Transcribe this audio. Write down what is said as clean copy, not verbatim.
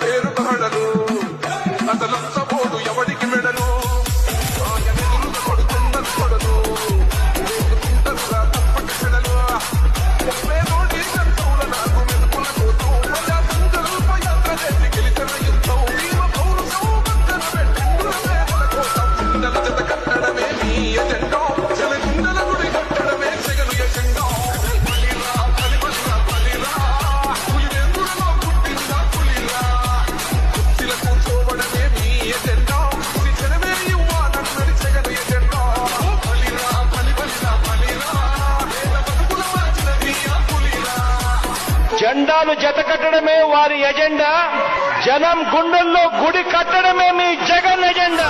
పేరు బహడలు అతలంత పోడు ఎవడికి మెడలు కొడుతున్న కొడలు తప్పటి చెడలు పేదోడి సంతౌల నాకు మెదుపుల కోతూ ప్రజా సంకల్ప యాత్ర చేసి గెలిచిన యుద్ధం భీమ పౌరుషం పక్కన పెట్టిండుల పేదల కోసం కుండల జత కట్టడమే మీ ఎజెండా జలగుండల గుడి కట్టడమే జగను ఎజెండా బలిరా బలిరా బలిరా పులివెందులలో పుట్టిందా పులిరా కుర్చీల కూర్చోవడమే మీ ఎజెండా పులి జనమే ఇవ్వాలన్నది జగను ఎజెండా బలిరా బలిరా బలిరా పేద బతుకుల మార్చినది ఆ పులిరా జెండాలు జత కట్టడమే వారి ఎజెండా, జనం గుండెల్లో గుడి కట్టడమే మీ జగన్ ఎజెండా.